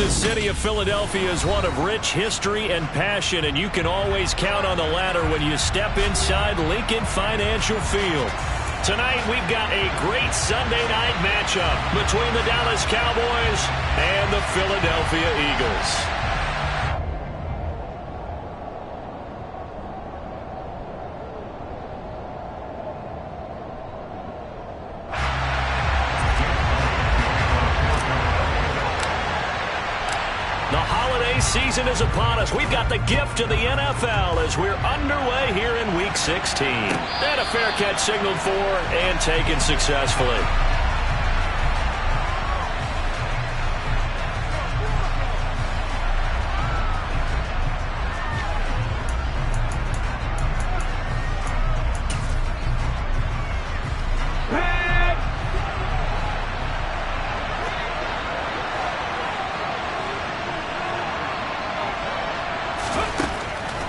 The city of Philadelphia is one of rich history and passion, and you can always count on the latter when you step inside Lincoln Financial Field. Tonight, we've got a great Sunday night matchup between the Dallas Cowboys and the Philadelphia Eagles. Season is upon us. We've got the gift of the NFL as we're underway here in Week 16. And a fair catch signaled for and taken successfully.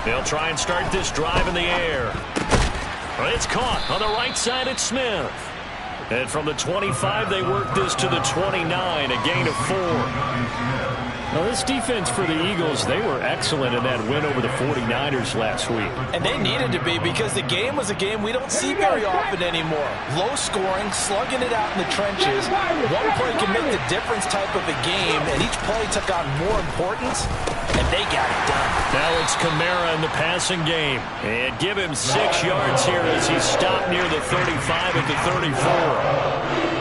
They'll try and start this drive in the air. It's caught on the right side at Smith. And from the 25, they work this to the 29, a gain of 4. Well, this defense for the Eagles, they were excellent in that win over the 49ers last week. And they needed to be because the game was a game we don't see very often anymore. Low scoring, slugging it out in the trenches. One play can make the difference type of a game, and each play took on more importance, and they got it done. Now it's Kamara in the passing game. And give him 6 yards here as he stopped near the 35 at the 34.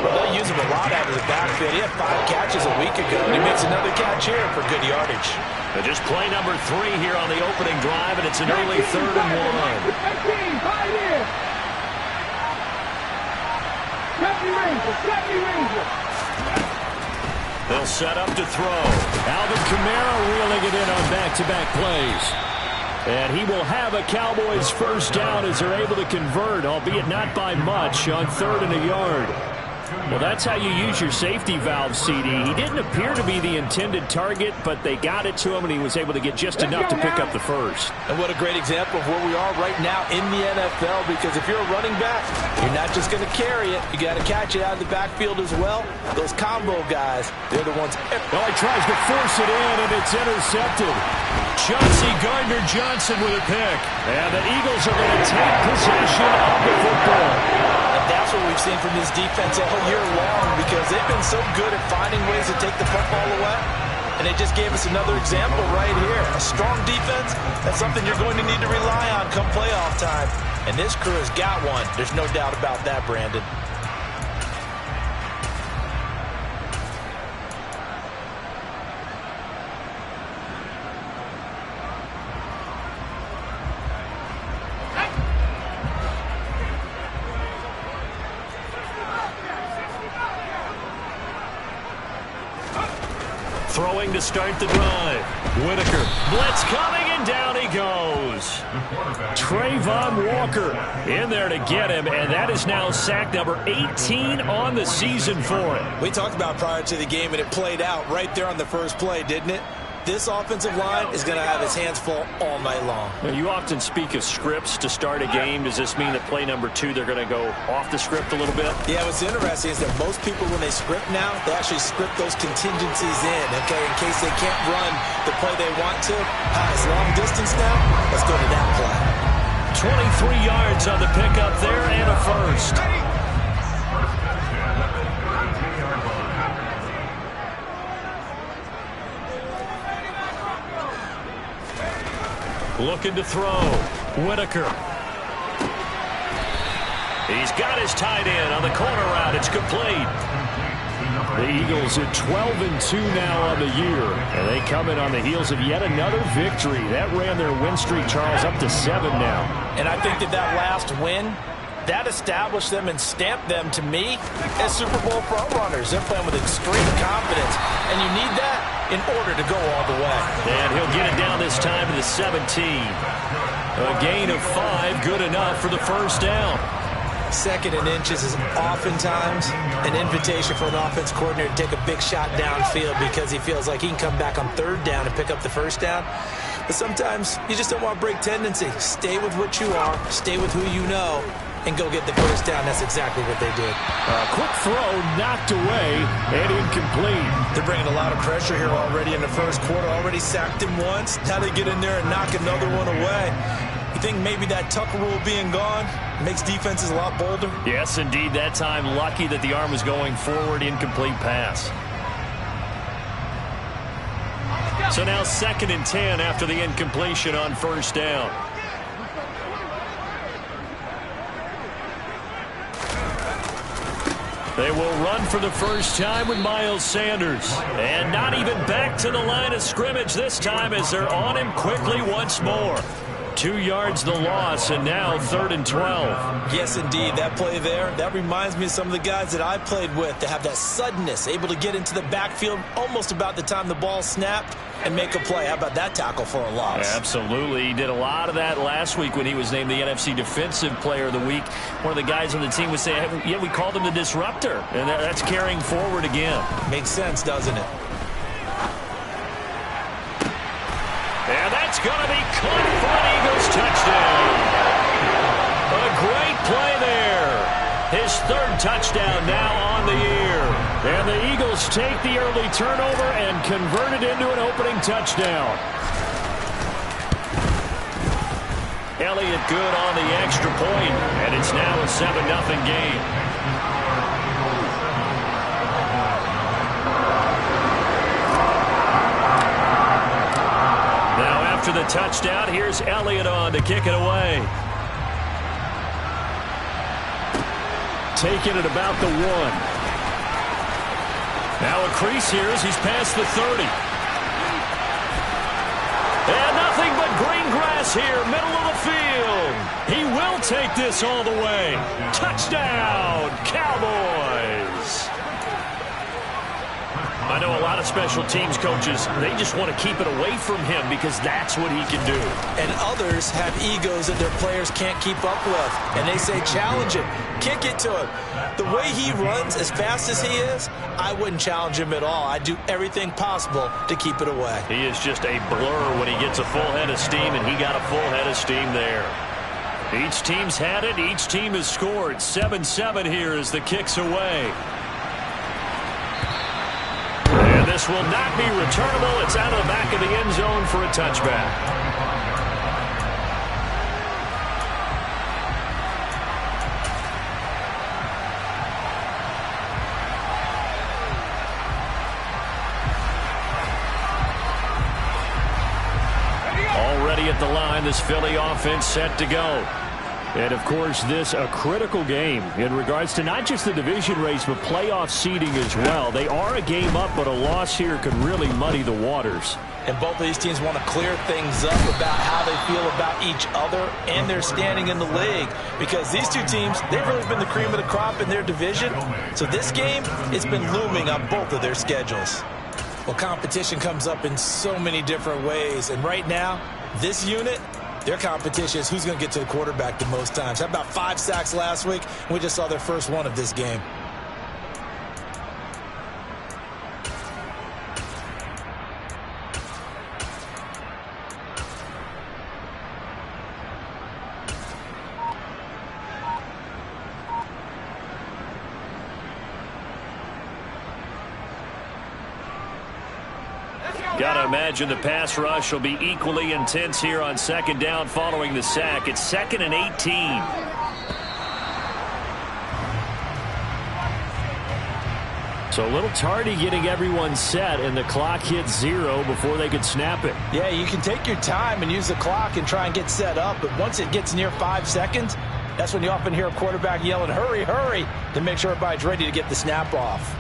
Well, they'll use him a lot out of the backfield. He had 5 catches a week ago, and he makes another catch here for good yardage. But just play number 3 here on the opening drive, and it's an early 3rd and 1. They'll set up to throw. Alvin Kamara reeling it in on back-to-back plays. And he will have a Cowboys first down as they're able to convert, albeit not by much, on 3rd and a yard. Well, that's how you use your safety valve, CD. He didn't appear to be the intended target, but they got it to him, and he was able to get just enough to pick up the first. And what a great example of where we are right now in the NFL, because if you're a running back, you're not just going to carry it. You got to catch it out of the backfield as well. Those combo guys, they're the ones. Well, he tries to force it in, and it's intercepted. Chauncey Gardner-Johnson with a pick. And the Eagles are going to take possession of the football. That's what we've seen from this defense all year long, because they've been so good at finding ways to take the football away. And they just gave us another example right here. A strong defense, that's something you're going to need to rely on come playoff time. And this crew has got one. There's no doubt about that, Brandon. Throwing to start the drive. Whitaker. Blitz coming, and down he goes. Trayvon Walker in there to get him, and that is now sack number 18 on the season for him. We talked about prior to the game, and it played out right there on the first play, didn't it? This offensive line is going to have his hands full all night long. Now, you often speak of scripts to start a game. Does this mean that play number 2, they're going to go off the script a little bit? Yeah, what's interesting is that most people, when they script now, they actually script those contingencies in, okay, in case they can't run the play they want to. It's long distance now. Let's go to that play. 23 yards on the pickup there and a first. Looking to throw. Whitaker. He's got his tight end on the corner route. It's complete. The Eagles at 12-2 now on the year. And they come in on the heels of yet another victory. That ran their win streak, Charles, up to 7 now. And I think that last win, that established them and stamped them, to me, as Super Bowl frontrunners. They're playing with extreme confidence. And you need that in order to go all the way. And he'll get it down this time to the 17. A gain of 5, good enough for the first down. 2nd and inches is oftentimes an invitation for an offense coordinator to take a big shot downfield because he feels like he can come back on 3rd down and pick up the first down. But sometimes you just don't want to break tendency. Stay with what you are. Stay with who you know. and go get the first down. That's exactly what they did. Quick throw, knocked away, and incomplete. They're bringing a lot of pressure here already in the first quarter. Already sacked him once. Now they get in there and knock another one away. You think maybe that Tucker rule being gone makes defenses a lot bolder? Yes, indeed. That time, lucky that the arm was going forward. Incomplete pass. So now 2nd and 10 after the incompletion on first down. They will run for the first time with Miles Sanders. And not even back to the line of scrimmage this time as they're on him quickly once more. 2 yards the loss, and now 3rd and 12. Yes, indeed. That play there, that reminds me of some of the guys that I played with that have that suddenness, able to get into the backfield almost about the time the ball snapped and make a play. How about that tackle for a loss? Absolutely. He did a lot of that last week when he was named the NFC Defensive Player of the Week. One of the guys on the team would say, yeah, we called him the disruptor, and that's carrying forward again. Makes sense, doesn't it? And that's going to be caught for an Eagles touchdown. A great play there. His 3rd touchdown now on the year. And the Eagles take the early turnover and convert it into an opening touchdown. Elliott good on the extra point, and it's now a 7-0 game. After the touchdown, here's Elliott on to kick it away. Taking it about the 1. Now a crease here as he's past the 30. And nothing but green grass here, middle of the field. He will take this all the way. Touchdown, Cowboys. I know a lot of special teams coaches, they just want to keep it away from him because that's what he can do. And others have egos that their players can't keep up with. And they say, challenge him, kick it to him. The way he runs as fast as he is, I wouldn't challenge him at all. I'd do everything possible to keep it away. He is just a blur when he gets a full head of steam, and he got a full head of steam there. Each team's had it. Each team has scored. 7-7 here as the kick's away. This will not be returnable. It's out of the back of the end zone for a touchback. Already at the line, this Philly offense set to go. And, of course, this a critical game in regards to not just the division race, but playoff seeding as well. They are a game up, but a loss here could really muddy the waters. And both of these teams want to clear things up about how they feel about each other and their standing in the league. Because these two teams, they've really been the cream of the crop in their division. So this game, it's been looming on both of their schedules. Well, competition comes up in so many different ways. And right now, this unit, their competition is who's going to get to the quarterback the most times. How about 5 sacks last week? We just saw their first one of this game. Got to imagine the pass rush will be equally intense here on 2nd down following the sack. It's 2nd and 18. So a little tardy getting everyone set, and the clock hits 0 before they could snap it. Yeah, you can take your time and use the clock and try and get set up, but once it gets near 5 seconds, that's when you often hear a quarterback yelling, hurry, hurry, to make sure everybody's ready to get the snap off.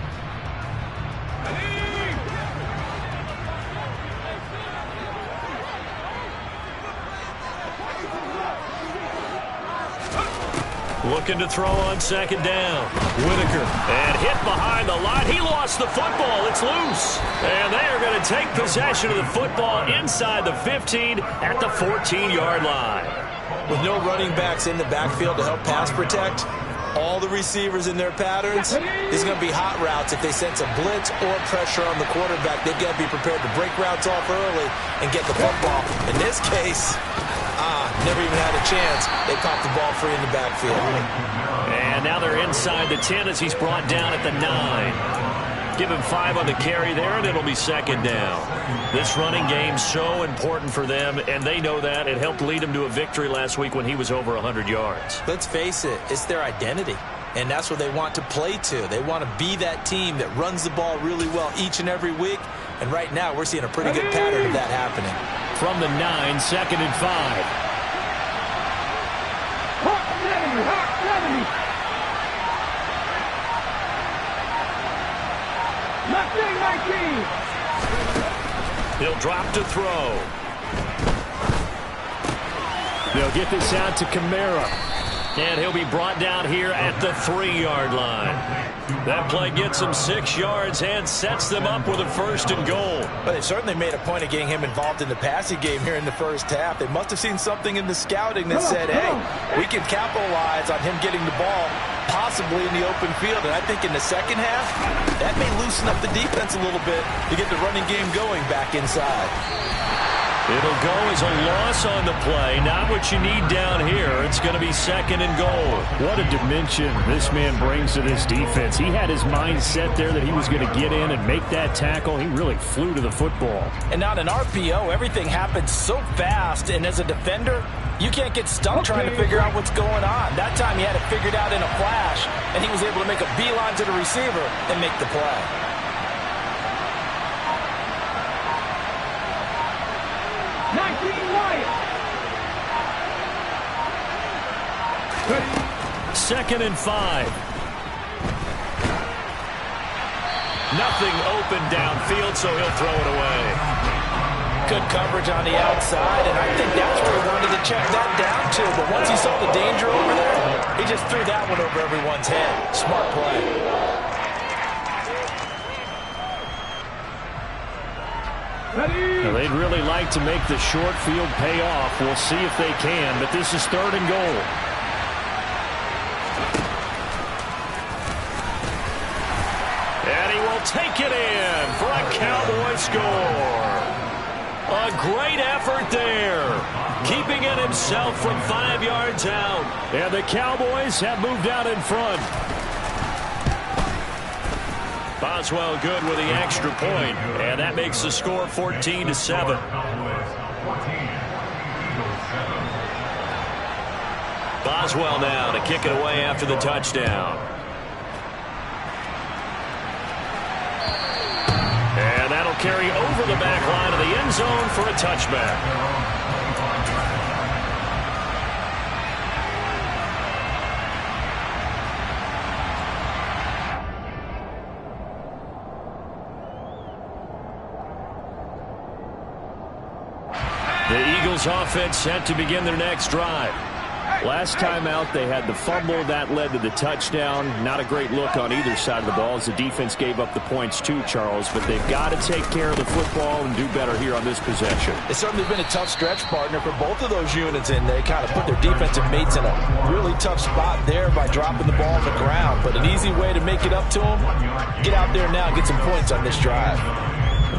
Looking to throw on 2nd down. Whitaker. And hit behind the line. He lost the football. It's loose. And they are going to take possession of the football inside the 15 at the 14-yard line. With no running backs in the backfield to help pass protect, all the receivers in their patterns, this is going to be hot routes. If they sense a blitz or pressure on the quarterback, they've got to be prepared to break routes off early and get the football. In this case, Never even had a chance. They caught the ball free in the backfield. And now they're inside the 10 as he's brought down at the 9. Give him 5 on the carry there, and it'll be second down. This running game's so important for them, and they know that. It helped lead them to a victory last week when he was over 100 yards. Let's face it, it's their identity, and that's what they want to play to. They want to be that team that runs the ball really well each and every week, and right now we're seeing a pretty good pattern of that happening. From the 9, second and 5. He'll drop to throw. They'll get this out to Kamara. And he'll be brought down here at the 3-yard line. That play gets him 6 yards and sets them up with a 1st and goal. But they certainly made a point of getting him involved in the passing game here in the first half. They must have seen something in the scouting that said, hey, we can capitalize on him getting the ball possibly in the open field. And I think in the second half, that may loosen up the defense a little bit to get the running game going back inside. It'll go as a loss on the play. Not what you need down here. It's going to be 2nd and goal. What a dimension this man brings to this defense. He had his mindset there that he was going to get in and make that tackle. He really flew to the football. And not an RPO. Everything happens so fast. And as a defender, you can't get stuck trying to figure out what's going on. That time he had it figured out in a flash. And he was able to make a beeline to the receiver and make the play. Second and 5. Nothing open downfield, so he'll throw it away. Good coverage on the outside, and I think that's where he wanted to check that down to. But once he saw the danger over there, he just threw that one over everyone's head. Smart play. Well, they'd really like to make the short field pay off. We'll see if they can, but this is 3rd and goal. And he will take it in for a Cowboy score. A great effort there, keeping it himself from 5 yards out. And the Cowboys have moved out in front. Boswell good with the extra point, and that makes the score 14-7. Boswell now to kick it away after the touchdown. And that'll carry over the back line of the end zone for a touchback. The Eagles offense set to begin their next drive. Last time out, they had the fumble. That led to the touchdown. Not a great look on either side of the ball as the defense gave up the points too, Charles. But they've got to take care of the football and do better here on this possession. It's certainly been a tough stretch, partner, for both of those units, and they kind of put their defensive mates in a really tough spot there by dropping the ball on the ground. But an easy way to make it up to them, get out there now and get some points on this drive.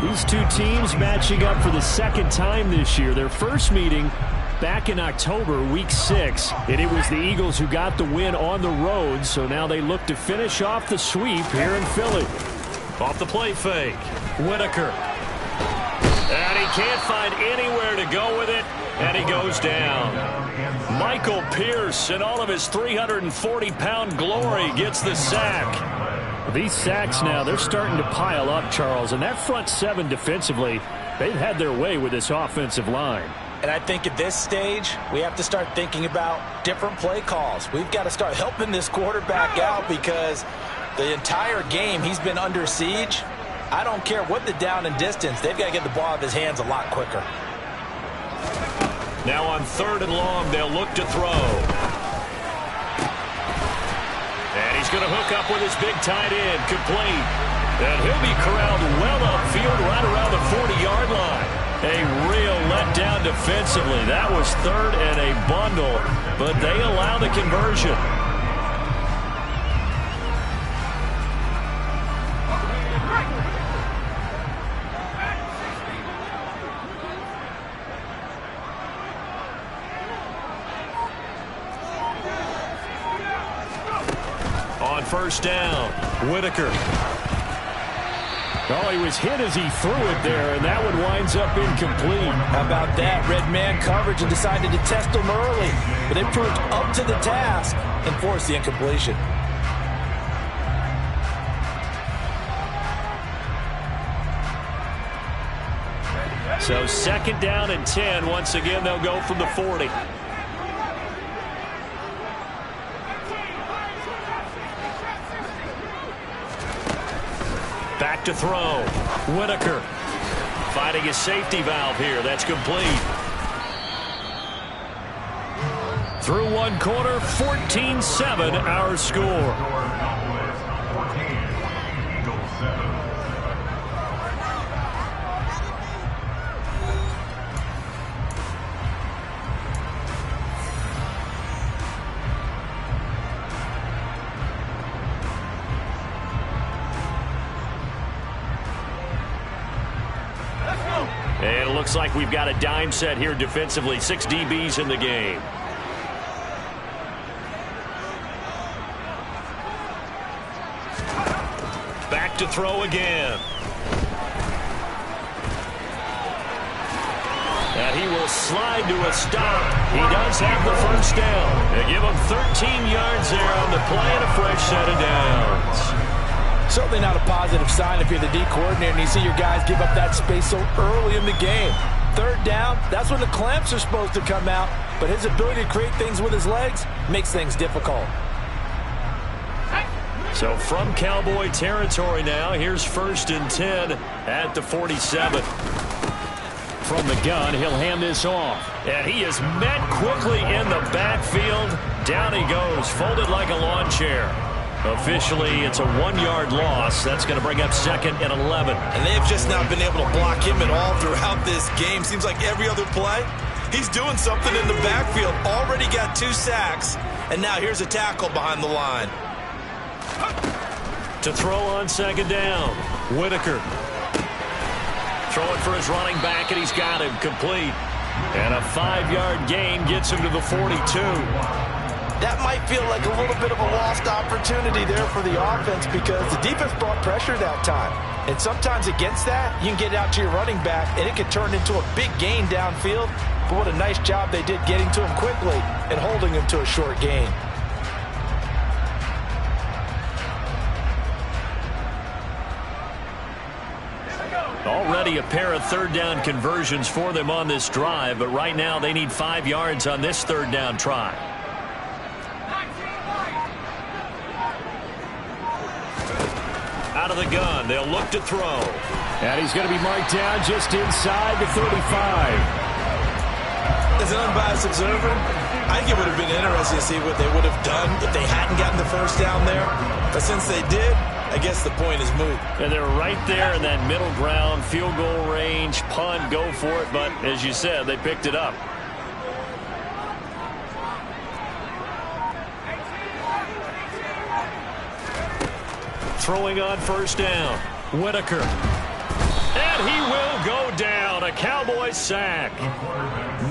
These two teams matching up for the 2nd time this year. Their first meeting back in October, week 6, and it was the Eagles who got the win on the road, so now they look to finish off the sweep here in Philly. Off the play fake, Whitaker. And he can't find anywhere to go with it, and he goes down. Michael Pierce, in all of his 340-pound glory, gets the sack. These sacks now, they're starting to pile up, Charles, and that front 7 defensively, they've had their way with this offensive line. And I think at this stage, we have to start thinking about different play calls. We've got to start helping this quarterback out because the entire game he's been under siege. I don't care what the down and distance. They've got to get the ball out of his hands a lot quicker. Now on 3rd and long, they'll look to throw. And he's going to hook up with his big tight end, complete. And he'll be corralled well upfield right around the 40-yard line. A real letdown defensively. That was 3rd and a bundle, but they allow the conversion. first down. Whitaker. Oh, he was hit as he threw it there, and that one winds up incomplete. How about that? Red man coverage and decided to test him early. But they proved up to the task and forced the incompletion. So second down and 10. Once again, they'll go from the 40. Back to throw. Whitaker finding his safety valve here. That's complete. Through one quarter, 14-7 our score. And it looks like we've got a dime set here defensively. 6 DBs in the game. Back to throw again. And he will slide to a stop. He does have the first down. They give him 13 yards there on the play and a fresh set of downs. Certainly not a positive sign if you're the D coordinator and you see your guys give up that space so early in the game. Third down, that's when the clamps are supposed to come out, but his ability to create things with his legs makes things difficult. So from Cowboy territory now, here's 1st and 10 at the 47. From the gun, he'll hand this off. And he is met quickly in the backfield. Down he goes, folded like a lawn chair. Officially, it's a 1-yard loss. That's going to bring up 2nd and 11. And they've just not been able to block him at all throughout this game. Seems like every other play, he's doing something in the backfield. Already got 2 sacks, and now here's a tackle behind the line. To throw on 2nd down, Whitaker. Throwing for his running back, and he's got him complete. And a 5-yard gain gets him to the 42. That might feel like a little bit of a lost opportunity there for the offense because the defense brought pressure that time. And sometimes against that, you can get it out to your running back, and it can turn into a big gain downfield. But what a nice job they did getting to him quickly and holding him to a short gain. Already a pair of 3rd down conversions for them on this drive, but right now they need 5 yards on this 3rd down try. Out of the gun, they'll look to throw. And he's going to be marked down just inside the 35. As an unbiased observer, I think it would have been interesting to see what they would have done if they hadn't gotten the first down there. But since they did, I guess the point is moot. And they're right there in that middle ground, field goal range, punt, go for it. But as you said, they picked it up. Throwing on 1st down, Whitaker. And he will go down. A Cowboys sack.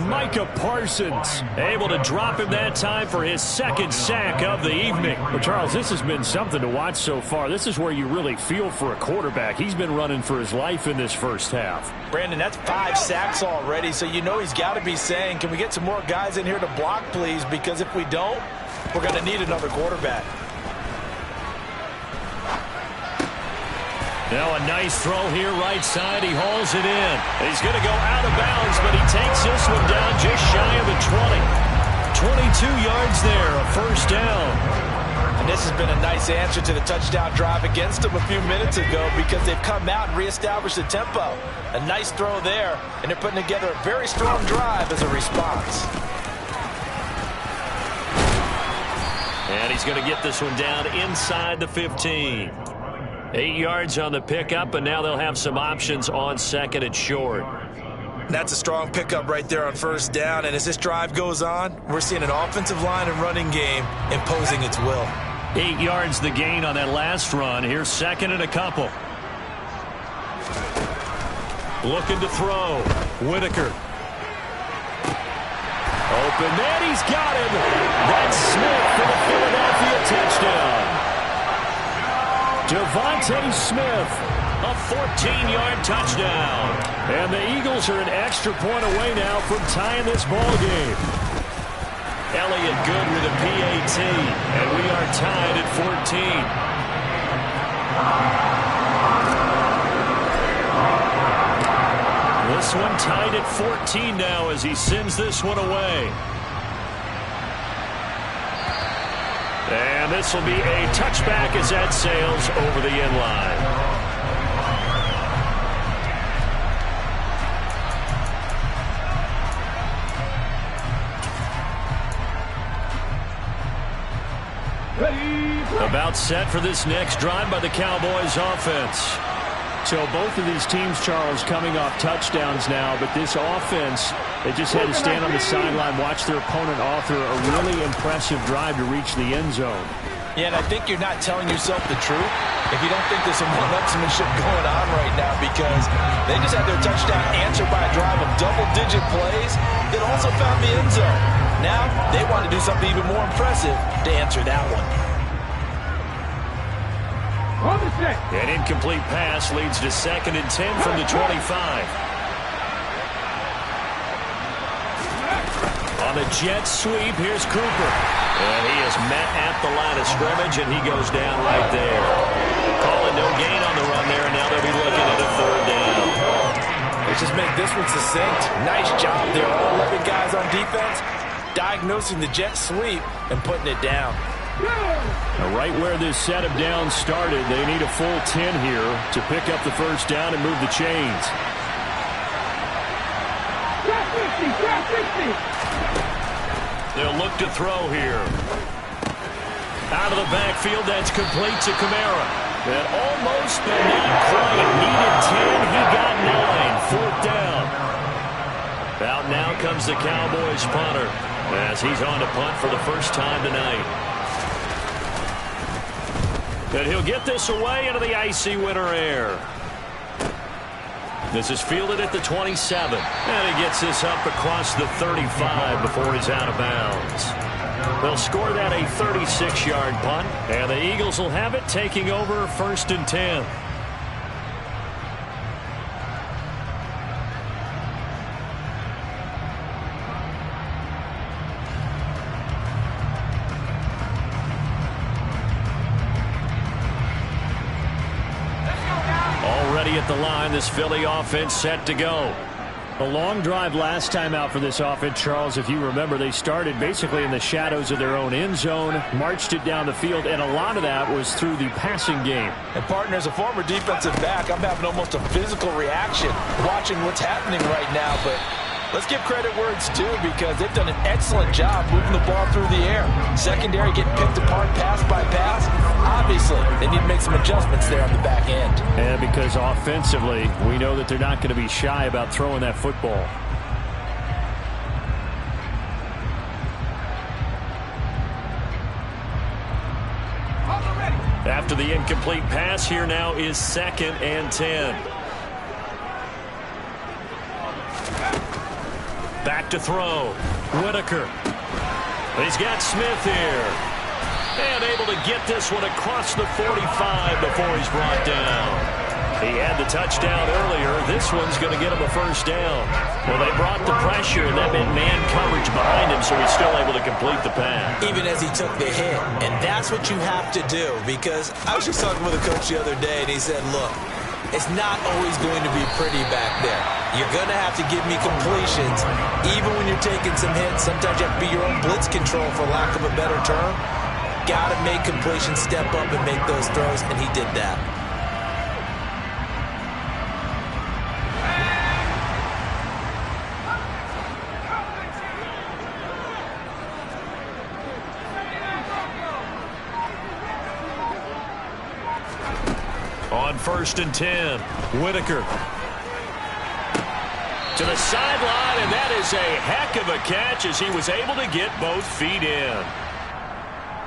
Micah Parsons able to drop him that time for his 2nd sack of the evening. Well, Charles, this has been something to watch so far. This is where you really feel for a quarterback. He's been running for his life in this first half. Brandon, that's 5 sacks already, so you know he's got to be saying, can we get some more guys in here to block, please? Because if we don't, we're going to need another quarterback. Now a nice throw here right side. He hauls it in. He's going to go out of bounds, but he takes this one down just shy of the 20. 22 yards there, a 1st down. And this has been a nice answer to the touchdown drive against them a few minutes ago because they've come out and reestablished the tempo. A nice throw there, and they're putting together a very strong drive as a response. And he's going to get this one down inside the 15. 8 yards on the pickup, and now they'll have some options on 2nd and short. That's a strong pickup right there on 1st down, and as this drive goes on, we're seeing an offensive line and running game imposing its will. 8 yards the gain on that last run. Here's 2nd and a couple. Looking to throw. Whitaker. Open man, he's got him. That's Smith for the Philadelphia touchdown. Devontae Smith, a 14-yard touchdown. And the Eagles are an extra point away now from tying this ball game. Elliott good with a PAT, and we are tied at 14. This one tied at 14 now as he sends this one away. And this will be a touchback as that sails over the end line. About set for this next drive by the Cowboys offense. So both of these teams, Charles, coming off touchdowns now, but this offense, they just had to stand on the sideline, watch their opponent author a really impressive drive to reach the end zone. Yeah, and I think you're not telling yourself the truth if you don't think there's some one-upsmanship going on right now, because they just had their touchdown answered by a drive of double-digit plays that also found the end zone. Now they want to do something even more impressive to answer that one. An incomplete pass leads to 2nd and 10 from the 25. On the jet sweep, here's Cooper. And he is met at the line of scrimmage, and he goes down right there. Calling no gain on the run there, and now they'll be looking at a 3rd down. Let's just make this one succinct. Nice job there. All 11 guys on defense diagnosing the jet sweep and putting it down. Now, right where this set of downs started, they need a full 10 here to pick up the 1st down and move the chains. They'll look to throw here. Out of the backfield, that's complete to Kamara. That almost, but not quite. Needed 10, he got 9. 4th down. Out now comes the Cowboys punter as he's on to punt for the first time tonight. And he'll get this away into the icy winter air. This is fielded at the 27. And he gets this up across the 35 before he's out of bounds. They'll score that a 36-yard punt. And the Eagles will have it, taking over 1st and 10. At the line, this Philly offense set to go. A long drive last time out for this offense, Charles. If you remember, they started basically in the shadows of their own end zone, marched it down the field, and a lot of that was through the passing game. And partner, as a former defensive back, I'm having almost a physical reaction watching what's happening right now. But let's give credit where it's due, because they've done an excellent job moving the ball through the air. Secondary getting picked apart pass by pass. Obviously, they need to make some adjustments there on the back end. And because offensively, we know that they're not going to be shy about throwing that football. After the incomplete pass, here now is 2nd and 10. Back to throw. Whitaker. He's got Smith here. And able to get this one across the 45 before he's brought down. He had the touchdown earlier. This one's going to get him a 1st down. Well, they brought the pressure, and that meant man coverage behind him, so he's still able to complete the pass. Even as he took the hit. And that's what you have to do, because I was just talking with a coach the other day, and he said, look, it's not always going to be pretty back there. You're going to have to give me completions. Even when you're taking some hits, sometimes you have to be your own blitz control, for lack of a better term. Got to make completions, step up and make those throws, and he did that. On 1st and 10, Whitaker. To the sideline, and that is a heck of a catch as he was able to get both feet in.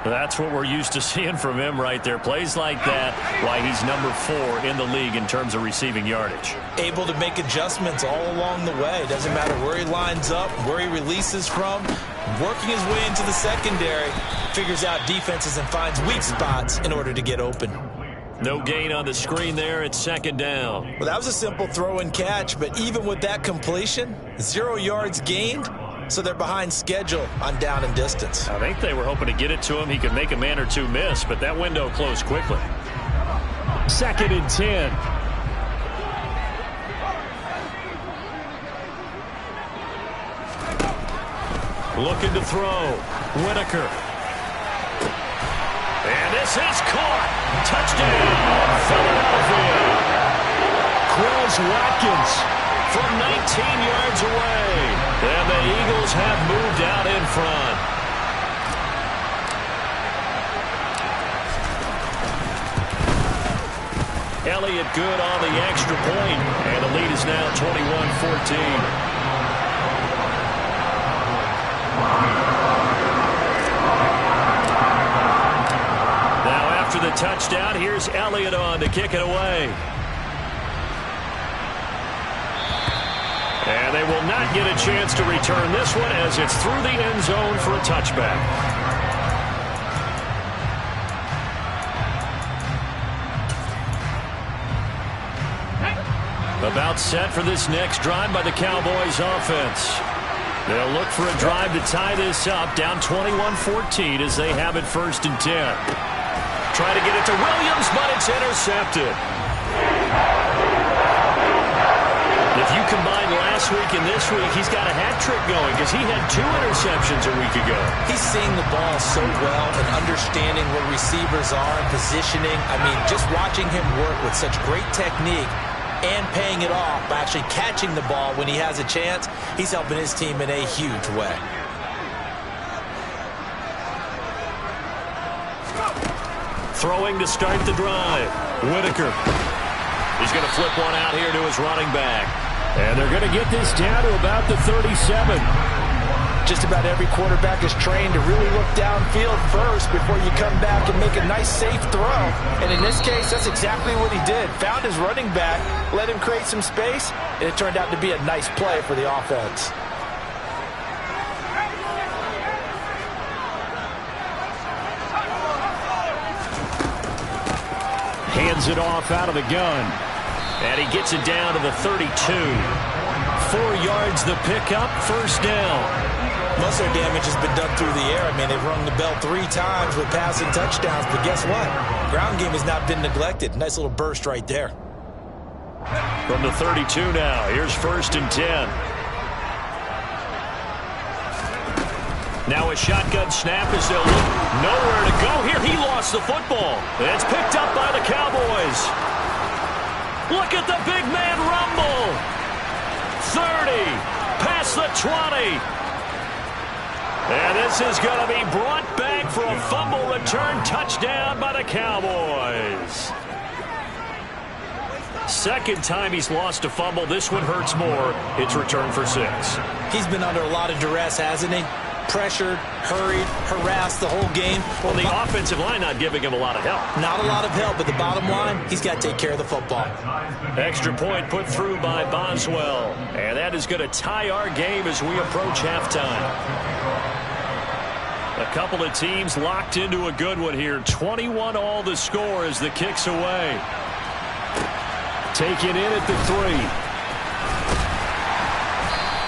That's what we're used to seeing from him right there. Plays like that, why he's number 4 in the league in terms of receiving yardage. Able to make adjustments all along the way. Doesn't matter where he lines up, where he releases from. Working his way into the secondary. Figures out defenses and finds weak spots in order to get open. No gain on the screen there. It's second down. Well, that was a simple throw and catch, but even with that completion, 0 yards gained, so they're behind schedule on down and distance. I think they were hoping to get it to him. He could make a man or two miss, but that window closed quickly. Second and 10. Looking to throw. Whitaker. And this is caught. Touchdown, Philadelphia. Quez Watkins from 19 yards away. And the Eagles have moved out in front. Elliott good on the extra point. And the lead is now 21-14. After the touchdown, here's Elliott on to kick it away. And they will not get a chance to return this one as it's through the end zone for a touchback. About set for this next drive by the Cowboys offense. They'll look for a drive to tie this up, down 21-14 as they have it first and 10. Try to get it to Williams, but it's intercepted. If you combine last week and this week, he's got a hat trick going because he had 2 interceptions a week ago. He's seeing the ball so well and understanding where receivers are and positioning. I mean, just watching him work with such great technique and paying it off by actually catching the ball when he has a chance, he's helping his team in a huge way. Throwing to start the drive. Whitaker. He's going to flip one out here to his running back. And they're going to get this down to about the 37. Just about every quarterback is trained to really look downfield first before you come back and make a nice, safe throw. And in this case, that's exactly what he did. Found his running back, let him create some space, and it turned out to be a nice play for the offense. Hands it off out of the gun. And he gets it down to the 32. 4 yards the pickup, first down. Most of their damage has been done through the air. I mean, they've rung the bell 3 times with passing touchdowns. But guess what? Ground game has not been neglected. Nice little burst right there. From the 32 now. Here's first and 10. Now a shotgun snap as they'll look nowhere to go. Here he lost the football. It's picked up by the Cowboys. Look at the big man rumble. 30, past the 20. And this is going to be brought back for a fumble return touchdown by the Cowboys. Second time he's lost a fumble. This one hurts more. It's returned for 6. He's been under a lot of duress, hasn't he? Pressured, hurried, harassed the whole game. Well, the offensive line not giving him a lot of help. Not a lot of help, but the bottom line, he's got to take care of the football. Extra point put through by Boswell. And that is going to tie our game as we approach halftime. A couple of teams locked into a good one here. 21 all the score as the kick's away. Taken in at the 3.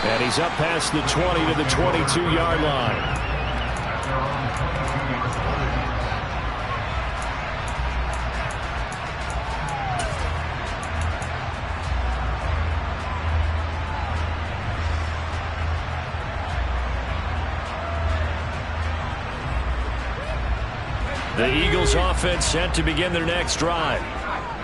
And he's up past the 20 to the 22-yard line. The Eagles offense set to begin their next drive.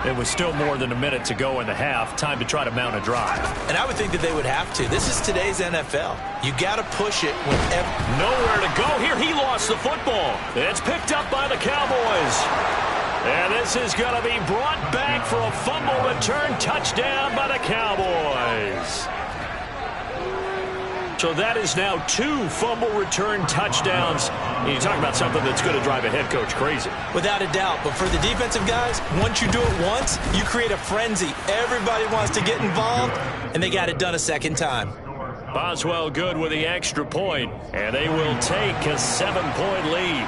It was still more than a minute to go in the half. Time to try to mount a drive. And I would think that they would have to. This is today's NFL. You got to push it whenever. Nowhere to go. Here he lost the football. It's picked up by the Cowboys. And this is going to be brought back for a fumble return touchdown by the Cowboys. So that is now 2 fumble return touchdowns. You talk about something that's going to drive a head coach crazy. Without a doubt. But for the defensive guys, once you do it once, you create a frenzy. Everybody wants to get involved, and they got it done a second time. Boswell good with the extra point, and they will take a 7-point lead.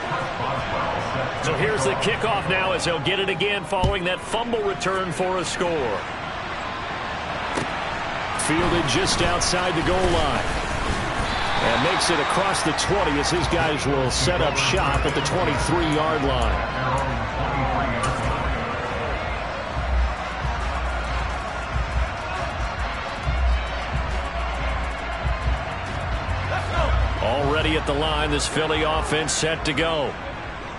So here's the kickoff now as they'll get it again following that fumble return for a score. Fielded just outside the goal line. And makes it across the 20 as his guys will set up shop at the 23-yard line. Already at the line, this Philly offense set to go.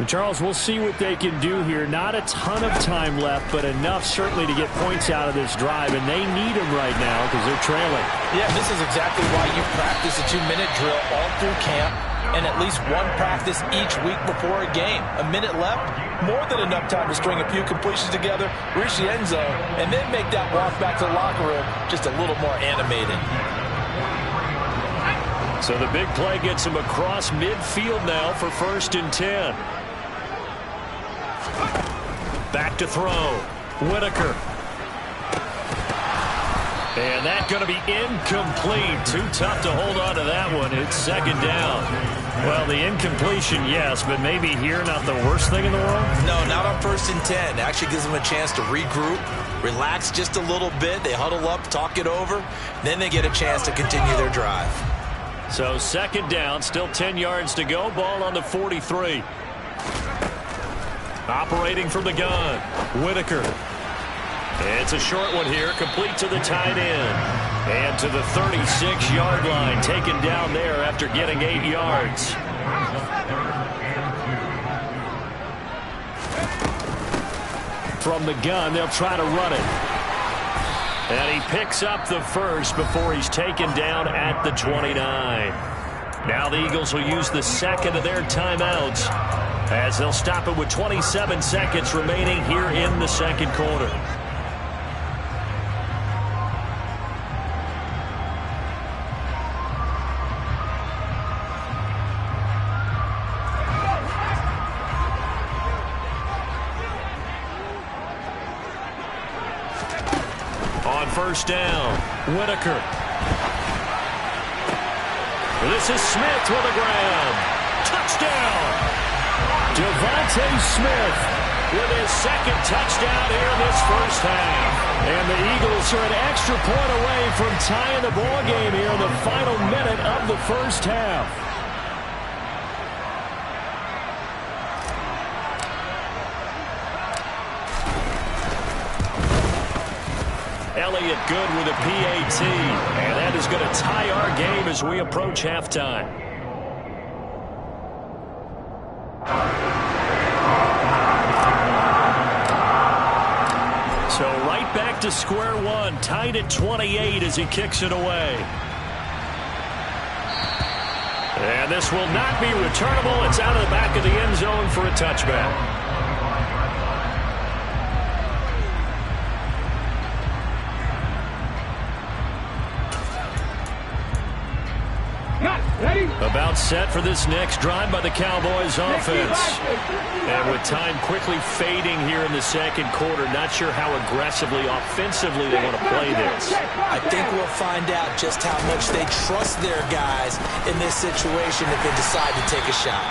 Charles, we'll see what they can do here. Not a ton of time left, but enough certainly to get points out of this drive, and they need them right now because they're trailing. Yeah, this is exactly why you practice a 2-minute drill all through camp and at least one practice each week before a game. A minute left, more than enough time to string a few completions together, reach the end zone, and then make that walk back to the locker room just a little more animated. So the big play gets him across midfield now for 1st and 10. Back to throw. Whitaker. And that's going to be incomplete. Too tough to hold on to that one. It's 2nd down. Well, the incompletion, yes, but maybe here not the worst thing in the world? No, not on 1st and 10. It actually gives them a chance to regroup, relax just a little bit. They huddle up, talk it over. Then they get a chance to continue their drive. So 2nd down, still 10 yards to go. Ball on the 43. Operating from the gun, Whitaker. It's a short one here, complete to the tight end. And to the 36-yard line, taken down there after getting 8 yards. From the gun, they'll try to run it. And he picks up the first before he's taken down at the 29. Now the Eagles will use the 2nd of their timeouts as they'll stop it with 27 seconds remaining here in the 2nd quarter. On 1st down, Whitaker. This is Smith with a grab. Touchdown! Devontae Smith with his 2nd touchdown here in this 1st half. And the Eagles are an extra point away from tying the ball game here in the final minute of the 1st half. Elliott good with a PAT. And that is going to tie our game as we approach halftime. So right back to square one, tied at 28 as he kicks it away. And this will not be returnable. It's out of the back of the end zone for a touchback. About set for this next drive by the Cowboys offense. And with time quickly fading here in the 2nd quarter, not sure how aggressively, offensively they want to play this. I think we'll find out just how much they trust their guys in this situation if they decide to take a shot.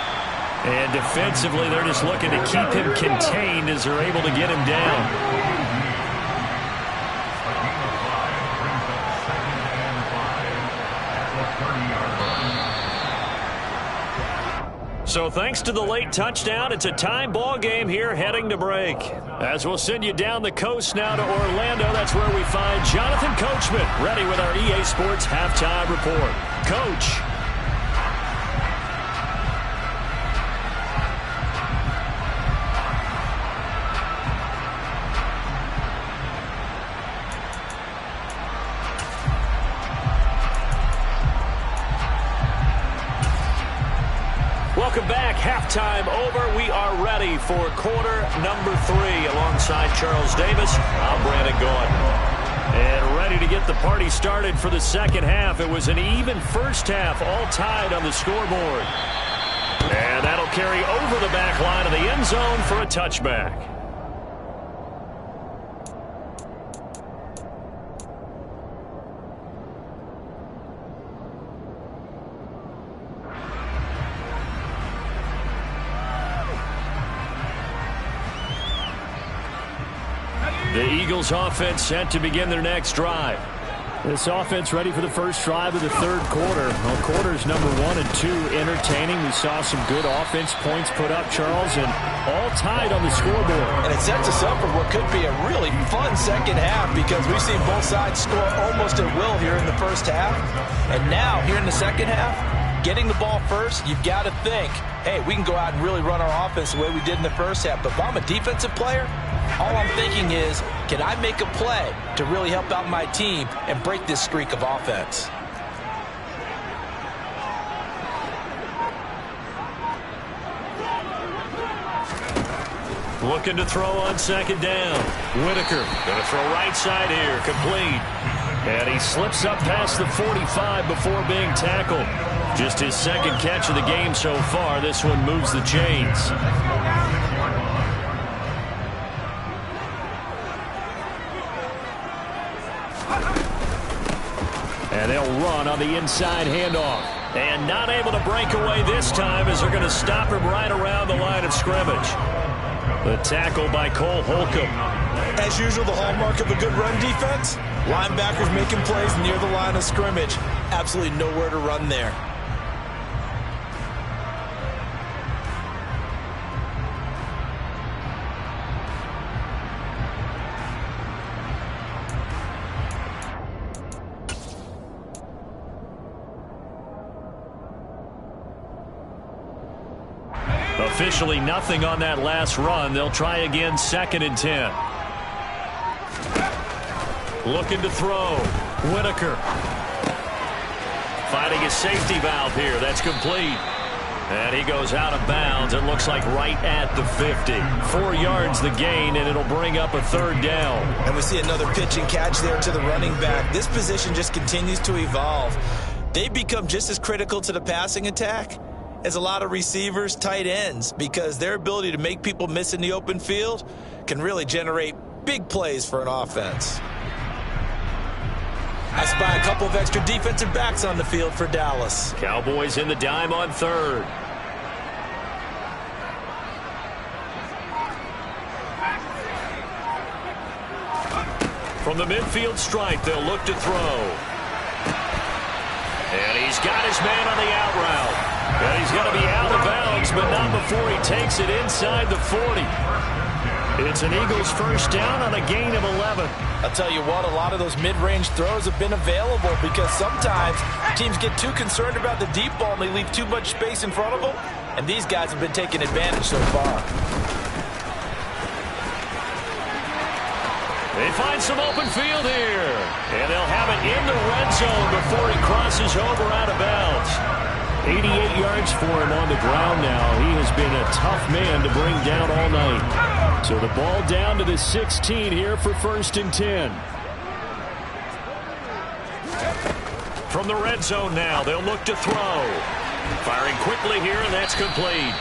And defensively, they're just looking to keep him contained as they're able to get him down. So thanks to the late touchdown, it's a time ball game here heading to break. As we'll send you down the coast now to Orlando, that's where we find Jonathan Coachman ready with our EA Sports Halftime Report. Coach. Welcome back. Halftime over. We are ready for quarter number 3. Alongside Charles Davis, I'm Brandon Gaudin. And ready to get the party started for the 2nd half. It was an even 1st half, all tied on the scoreboard. And that'll carry over the back line of the end zone for a touchback. Eagles offense set to begin their next drive. This offense ready for the first drive of the third quarter. Well, quarters number 1 and 2 entertaining. We saw some good offense points put up, Charles, and all tied on the scoreboard. And it sets us up for what could be a really fun second half because we've seen both sides score almost at will here in the first half. And now, here in the second half, getting the ball first, you've got to think, hey, we can go out and really run our offense the way we did in the first half. But if I'm a defensive player, all I'm thinking is, can I make a play to really help out my team and break this streak of offense? Looking to throw on second down. Whitaker going to throw right side here, complete. And he slips up past the 45 before being tackled. Just his second catch of the game so far. This one moves the chains. And they'll run on the inside handoff. And not able to break away this time as they're going to stop him right around the line of scrimmage. The tackle by Cole Holcomb. As usual, the hallmark of a good run defense, linebackers making plays near the line of scrimmage. Absolutely nowhere to run there. Officially nothing on that last run. They'll try again, 2nd and 10. Looking to throw. Whitaker. Finding his safety valve here. That's complete. And he goes out of bounds. It looks like right at the 50. 4 yards the gain, and it'll bring up a 3rd down. And we see another pitch and catch there to the running back. This position just continues to evolve. They become just as critical to the passing attack as a lot of receivers, tight ends, because their ability to make people miss in the open field can really generate big plays for an offense. I spy a couple of extra defensive backs on the field for Dallas. Cowboys in the dime on 3rd. From the midfield stripe, they'll look to throw. And he's got his man on the out route. And he's going to be out of bounds, but not before he takes it inside the 40. It's an Eagles first down on a gain of 11. I'll tell you what, a lot of those mid-range throws have been available because sometimes teams get too concerned about the deep ball and they leave too much space in front of them. And these guys have been taking advantage so far. They find some open field here. And they'll have it in the red zone before he crosses over out of bounds. 88 yards for him on the ground now. He has been a tough man to bring down all night. So the ball down to the 16 here for 1st and 10. From the red zone now, they'll look to throw. Firing quickly here, and that's complete.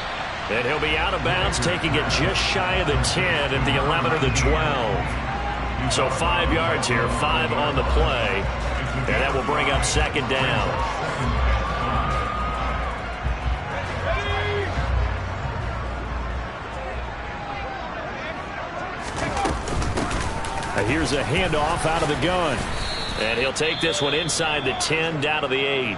And he'll be out of bounds, taking it just shy of the 10 at the 11 or the 12. So 5 yards here, 5 on the play. And that will bring up 2nd down. Here's a handoff out of the gun. And he'll take this one inside the 10, down to the 8.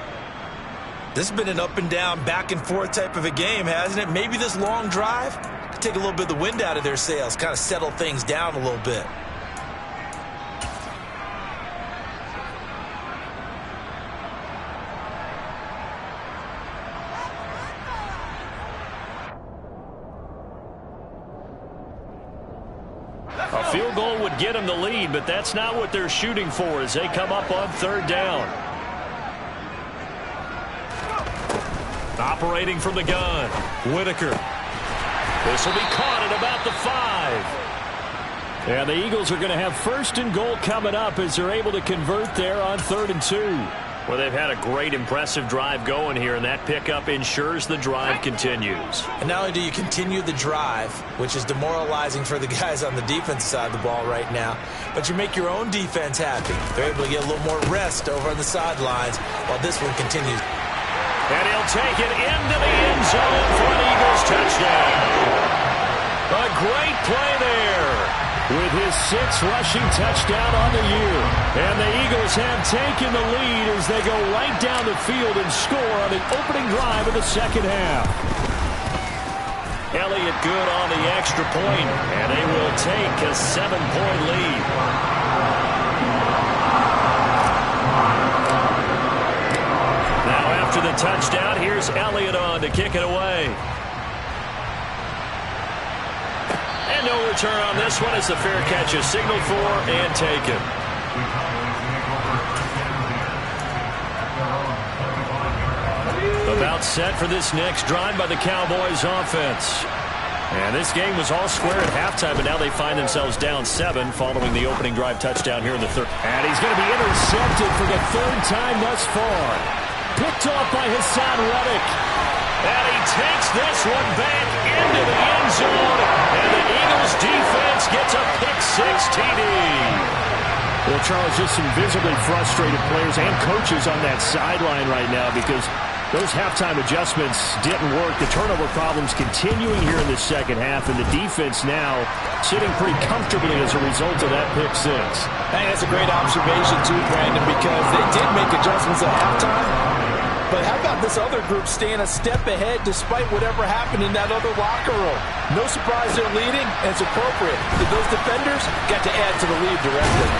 This has been an up and down, back and forth type of a game, hasn't it? Maybe this long drive could take a little bit of the wind out of their sails, kind of settle things down a little bit. A field goal would get them the lead, but that's not what they're shooting for as they come up on 3rd down. Operating from the gun, Whitaker. This will be caught at about the 5. And the Eagles are going to have 1st and goal coming up as they're able to convert there on 3rd and 2. Well, they've had a great, impressive drive going here, and that pickup ensures the drive continues. And not only do you continue the drive, which is demoralizing for the guys on the defensive side of the ball right now, but you make your own defense happy. They're able to get a little more rest over on the sidelines while this one continues. And he'll take it into the end zone for an Eagles touchdown. A great play there. with his 6th rushing touchdown on the year. And the Eagles have taken the lead as they go right down the field and score on the opening drive of the second half. Elliott good on the extra point, and they will take a 7-point lead. Now after the touchdown, here's Elliott on to kick it away. And no return on this one as the fair catch is signaled for and taken. About set for this next drive by the Cowboys offense. And this game was all square at halftime, but now they find themselves down 7 following the opening drive touchdown here in the third. And he's going to be intercepted for the 3rd time thus far. Picked off by Hassan Reddick. And he takes this one back into the end zone. And the Eagles defense gets a pick-6 TD. Well, Charles, just some visibly frustrated players and coaches on that sideline right now because those halftime adjustments didn't work. The turnover problems continuing here in the second half, and the defense now sitting pretty comfortably as a result of that pick-6. I think that's a great observation, too, Brandon, because they did make adjustments at halftime. But how about this other group staying a step ahead despite whatever happened in that other locker room? No surprise they're leading, and it's appropriate. Those defenders got to add to the lead directly.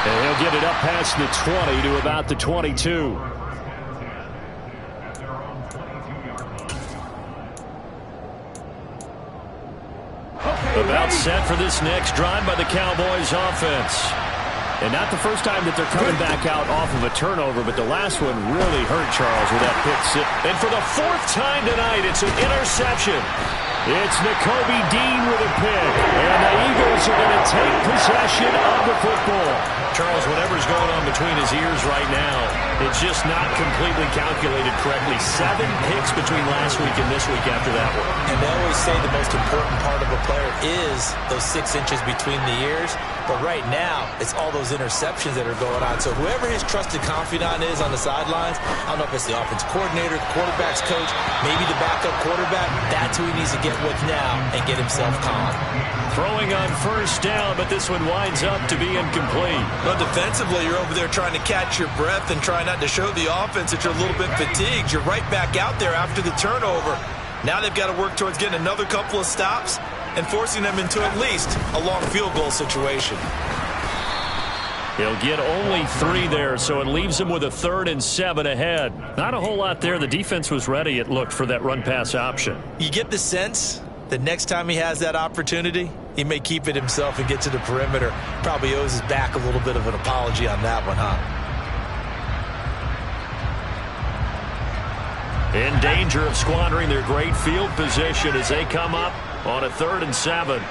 And he'll get it up past the 20 to about the 22. About set for this next drive by the Cowboys offense. And not the first time that they're coming back out off of a turnover, but the last one really hurt Charles with that pick-6. And for the 4th time tonight, it's an interception. It's Nakobe Dean with a pick. And the Eagles are going to take possession of the football. Charles, whatever's going on between his ears right now, it's just not completely calculated correctly. 7 picks between last week and this week after that one. And they always say the most important part of a player is those 6 inches between the ears. But right now, it's all those interceptions that are going on. So whoever his trusted confidant is on the sidelines, I don't know if it's the offense coordinator, the quarterback's coach, maybe the backup quarterback, that's who he needs to get with now and get himself calm. Throwing on 1st down, but this one winds up to be incomplete. Well, defensively, you're over there trying to catch your breath and try not to show the offense that you're a little bit fatigued. You're right back out there after the turnover. Now they've got to work towards getting another couple of stops and forcing them into at least a long field goal situation. He'll get only 3 there, so it leaves him with a 3rd and 7 ahead. Not a whole lot there. The defense was ready, it looked, for that run-pass option. You get the sense that next time he has that opportunity, he may keep it himself and get to the perimeter. Probably owes his back a little bit of an apology on that one, huh? In danger of squandering their great field position as they come up on a 3rd and 7.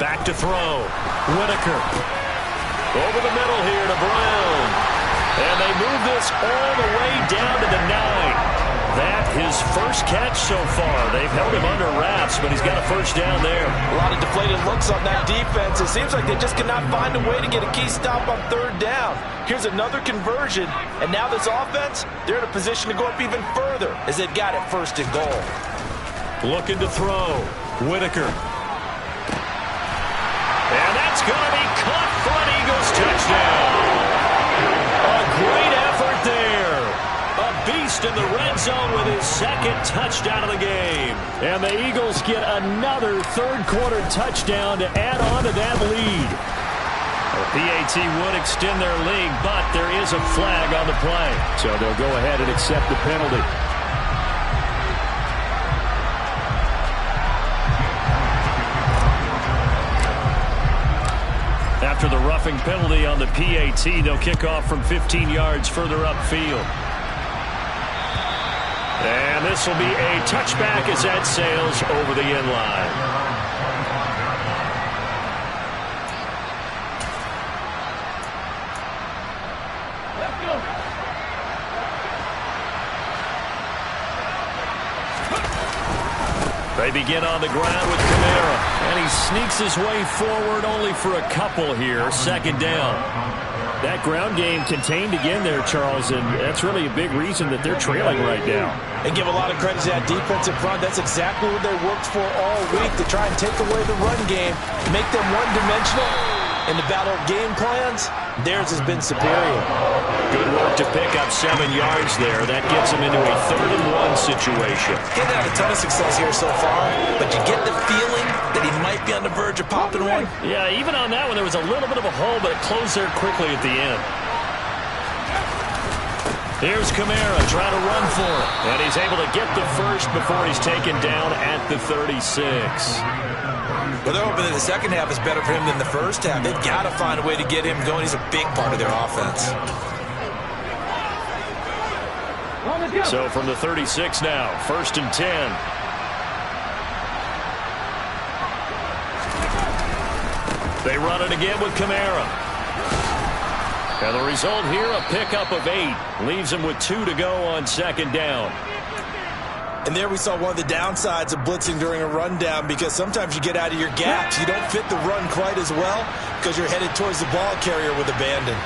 Back to throw. Whitaker. Over the middle here to Brown. And they move this all the way down to the 9. That his first catch so far. They've held him under wraps, but he's got a 1st down there. A lot of deflated looks on that defense. It seems like they just cannot find a way to get a key stop on 3rd down. Here's another conversion, and now this offense, they're in a position to go up even further as they've got it 1st and goal. Looking to throw. Whitaker. And that's going to be caught for an Eagles touchdown. A great effort there. A beast in the red zone with his 2nd touchdown of the game. And the Eagles get another 3rd quarter touchdown to add on to that lead. The PAT would extend their lead, but there is a flag on the play. So they'll go ahead and accept the penalty. After the roughing penalty on the PAT, they'll kick off from 15 yards further upfield. And this will be a touchback as that sails over the end line. They begin on the ground with Kamara, and he sneaks his way forward only for a couple here. Second down. That ground game contained again there, Charles, and that's really a big reason that they're trailing right now. They give a lot of credit to that defensive front. That's exactly what they worked for all week, to try and take away the run game, make them one-dimensional. In the battle of game plans, theirs has been superior. Good work to pick up 7 yards there. That gets them into a 3rd-and-1 situation. He's had a ton of success here so far, but you get the feeling that he might be on the verge of popping one. Yeah, even on that one, there was a little bit of a hole, but it closed there quickly at the end. Here's Kamara trying to run for it, and he's able to get the first before he's taken down at the 36. Well, they're hoping that the second half is better for him than the first half. They've got to find a way to get him going. He's a big part of their offense. So from the 36 now, 1st and 10. They run it again with Kamara. And the result here, a pickup of 8. Leaves him with 2 to go on 2nd down. And there we saw one of the downsides of blitzing during a rundown, because sometimes you get out of your gaps. You don't fit the run quite as well because you're headed towards the ball carrier with abandon.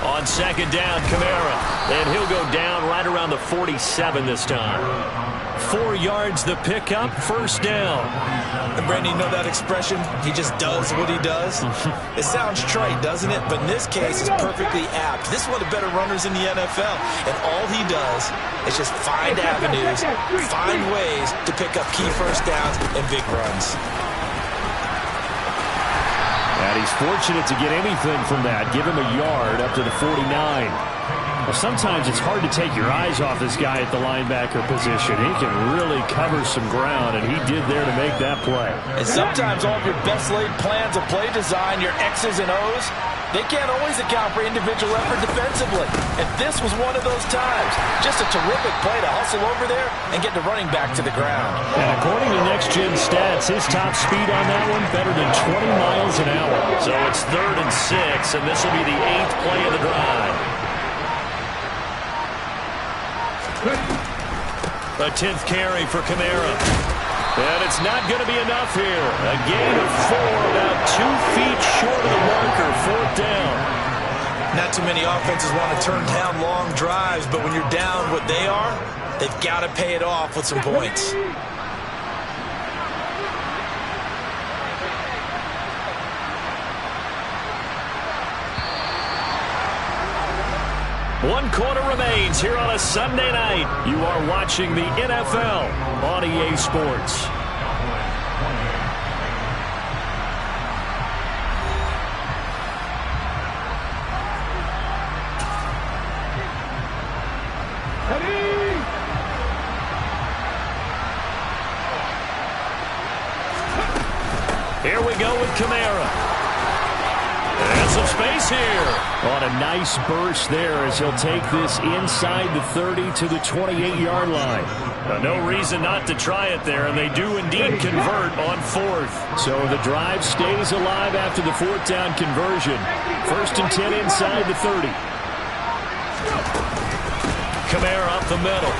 On 2nd down, Kamara. And he'll go down right around the 47 this time. 4 yards the pickup, 1st down. And Brandon, you know that expression? He just does what he does. It sounds trite, doesn't it? But in this case, it's perfectly apt. This is one of the better runners in the NFL. And all he does is just find avenues, find ways to pick up key 1st downs and big runs. And he's fortunate to get anything from that. Give him a yard up to the 49. Well, sometimes it's hard to take your eyes off this guy at the linebacker position. He can really cover some ground, and he did there to make that play. And sometimes all of your best laid plans of play design, your X's and O's, they can't always account for individual effort defensively. And this was one of those times. Just a terrific play to hustle over there and get the running back to the ground. And according to Next Gen Stats, his top speed on that one, better than 20 miles an hour. So it's 3rd and 6, and this will be the 8th play of the drive. A 10th carry for Kamara. And it's not going to be enough here. A gain of 4, about 2 feet short of the marker, 4th down. Not too many offenses want to turn down long drives, but when you're down what they are, they've got to pay it off with some points. One quarter remains here on a Sunday night. You are watching the NFL on EA Sports. Here we go with Kamara. And some space here. On a nice burst there as he'll take this inside the 30 to the 28-yard line. No reason not to try it there, and they do indeed convert on 4th. So the drive stays alive after the 4th down conversion. 1st and 10 inside the 30. Kamara up the middle.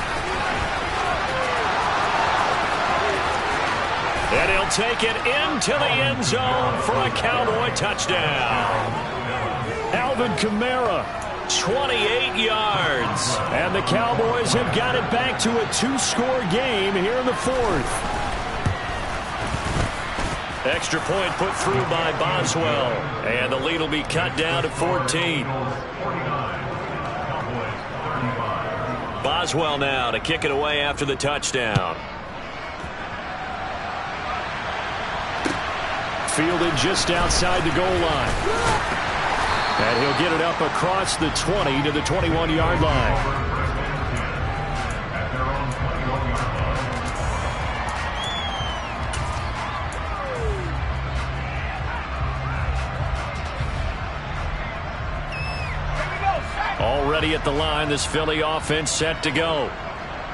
And he'll take it into the end zone for a Cowboy touchdown. Alvin Kamara, 28 yards. And the Cowboys have got it back to a 2-score game here in the 4th. Extra point put through by Boswell. And the lead will be cut down to 14. Boswell now to kick it away after the touchdown. Fielded just outside the goal line. And he'll get it up across the 20 to the 21-yard line. Already at the line, this Philly offense set to go.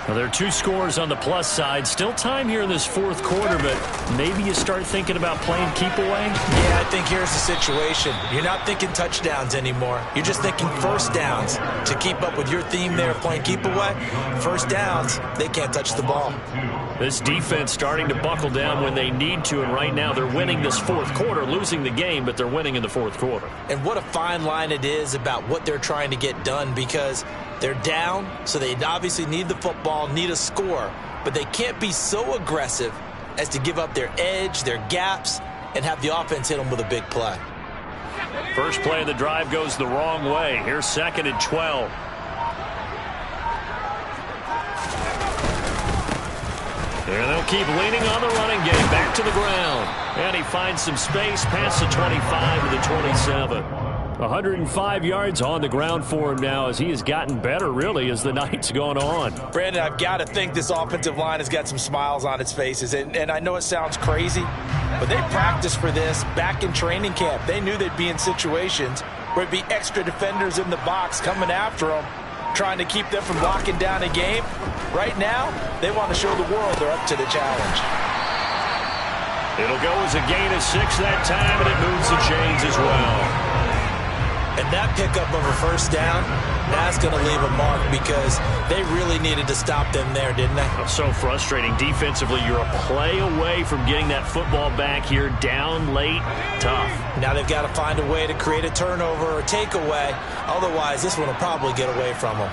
Well, there are 2 scores on the plus side. Still time here in this fourth quarter, but maybe you start thinking about playing keep away? Yeah, I think here's the situation. You're not thinking touchdowns anymore. You're just thinking first downs. To keep up with your theme there of playing keep away, first downs, they can't touch the ball. This defense starting to buckle down when they need to, and right now they're winning this fourth quarter, losing the game, but they're winning in the fourth quarter. And what a fine line it is about what they're trying to get done, because they're down, so they obviously need the football, need a score, but they can't be so aggressive as to give up their edge, their gaps, and have the offense hit them with a big play. First play of the drive goes the wrong way. Here's 2nd and 12. And they'll keep leaning on the running game. Back to the ground. And he finds some space past the 25 to the 27. 105 yards on the ground for him now as he has gotten better, really, as the night's gone on. Brandon, I've got to think this offensive line has got some smiles on its faces. And I know it sounds crazy, but they practiced for this back in training camp. They knew they'd be in situations where it'd be extra defenders in the box coming after them, trying to keep them from locking down a game. Right now, they want to show the world they're up to the challenge. It'll go as a gain of 6 that time, and it moves the chains as well. And that pickup of a first down, that's going to leave a mark because they really needed to stop them there, didn't they? So frustrating. Defensively, you're a play away from getting that football back here, down late, tough. Now they've got to find a way to create a turnover or takeaway. Otherwise, this one will probably get away from them.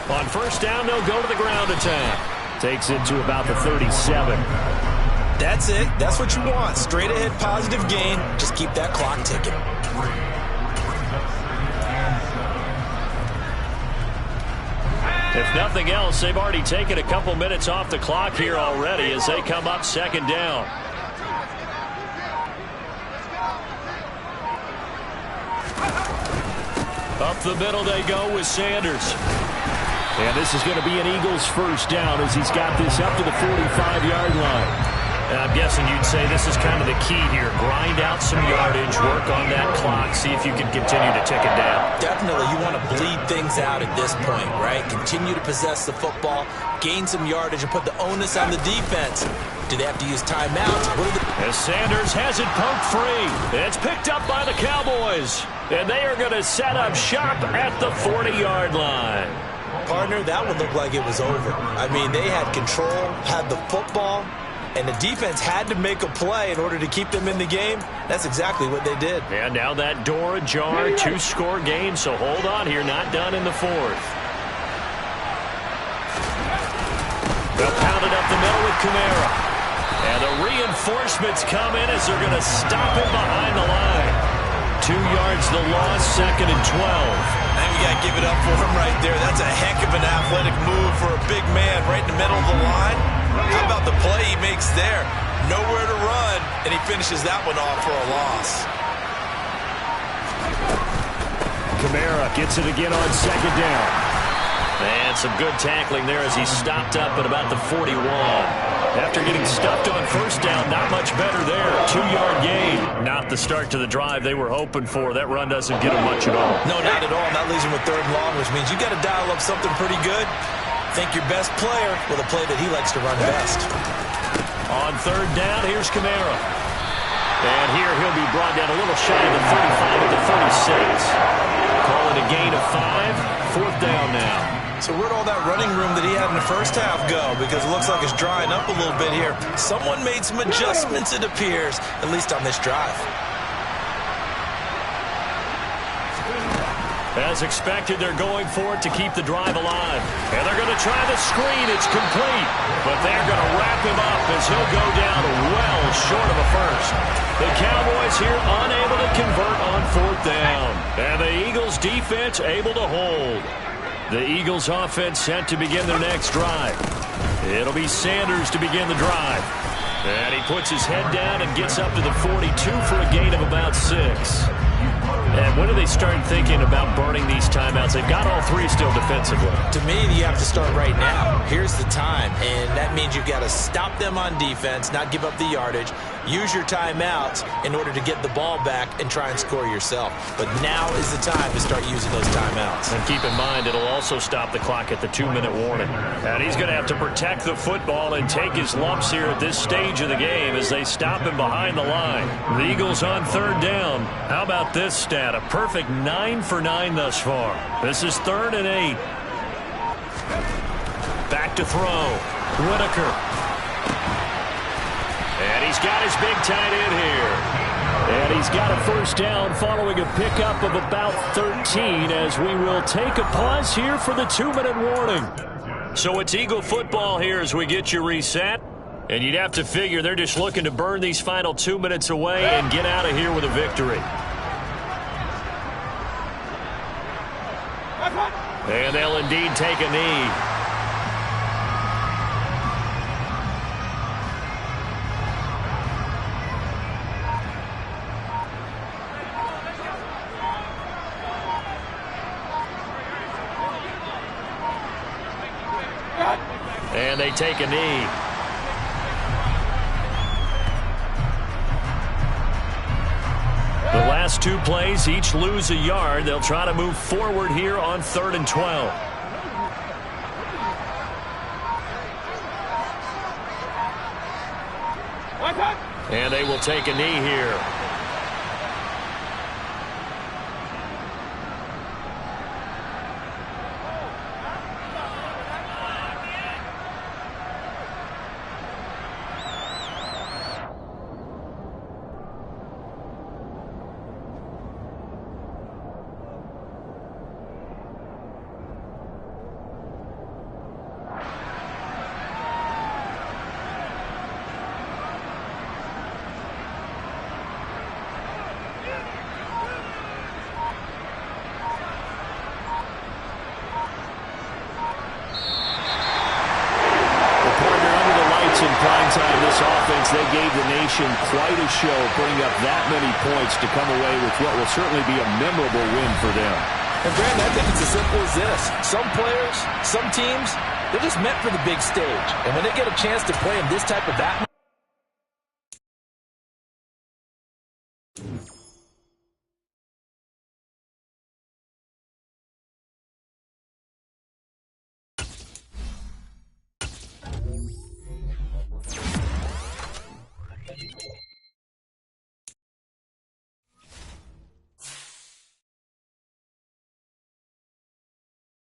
On first down, they'll go to the ground attack. Takes it to about the 37. That's it. That's what you want. Straight ahead positive gain. Just keep that clock ticking. If nothing else, they've already taken a couple minutes off the clock here already as they come up 2nd down. Up the middle they go with Sanders. And this is going to be an Eagles first down as he's got this up to the 45-yard line. And I'm guessing you'd say this is kind of the key here. Grind out some yardage, work on that clock, see if you can continue to tick it down. Definitely, you want to bleed things out at this point, right? Continue to possess the football, gain some yardage, and put the onus on the defense. Do they have to use timeouts? As Sanders has it poked free. It's picked up by the Cowboys. And they are going to set up shop at the 40-yard line. Partner, that would look like it was over. I mean, they had control, had the football, and the defense had to make a play in order to keep them in the game. That's exactly what they did. And now that door ajar, 2-score game, so hold on here, not done in the 4th. They'll pound it up the middle with Kamara. And the reinforcements come in as they're going to stop him behind the line. 2 yards the loss, 2nd and 12. And you got to give it up for him right there. That's a heck of an athletic move for a big man right in the middle of the line. How about the play he makes there? Nowhere to run, and he finishes that one off for a loss. Kamara gets it again on 2nd down. And some good tackling there as he stopped up at about the 41. After getting stuffed on first down, not much better there. 2-yard gain. Not the start to the drive they were hoping for. That run doesn't get them much at all. No, not at all. That leaves him with 3rd and long, which means you got to dial up something pretty good. Think your best player with a play that he likes to run best. On 3rd down, here's Kamara. And here he'll be brought down a little shy of the 35 at the 36. Call it a gain of 5. 4th down now. So where'd all that running room that he had in the first half go? Because it looks like it's drying up a little bit here. Someone made some adjustments, it appears, at least on this drive. As expected, they're going for it to keep the drive alive. And they're going to try the screen. It's complete. But they're going to wrap him up as he'll go down well short of a first. The Cowboys here unable to convert on 4th down. And the Eagles defense able to hold. The Eagles offense set to begin their next drive. It'll be Sanders to begin the drive. And he puts his head down and gets up to the 42 for a gain of about 6. And when do they start thinking about burning these timeouts? They've got all three still defensively. To me, you have to start right now. Here's the time, and that means you've got to stop them on defense, not give up the yardage, use your timeouts in order to get the ball back and try and score yourself. But now is the time to start using those timeouts. And keep in mind, it'll also stop the clock at the 2-minute warning. And he's going to have to protect the football and take his lumps here at this stage of the game as they stop him behind the line. The Eagles on 3rd down. How about this stat? A perfect 9 for 9 thus far. This is 3rd and 8. Back to throw. Whitaker. And he's got his big tight end here. And he's got a first down following a pickup of about 13 as we will take a pause here for the 2-minute warning. So it's Eagle football here as we get you reset. And you'd have to figure they're just looking to burn these final 2 minutes away and get out of here with a victory. And they'll indeed take a knee. And they take a knee. The last 2 plays, each lose a yard. They'll try to move forward here on 3rd and 12. And they will take a knee here. In prime time, this offense, they gave the nation quite a show, putting up that many points to come away with what will certainly be a memorable win for them. And Brandon, I think it's as simple as this. Some players, some teams, they're just meant for the big stage. And when they get a chance to play in this type of atmosphere,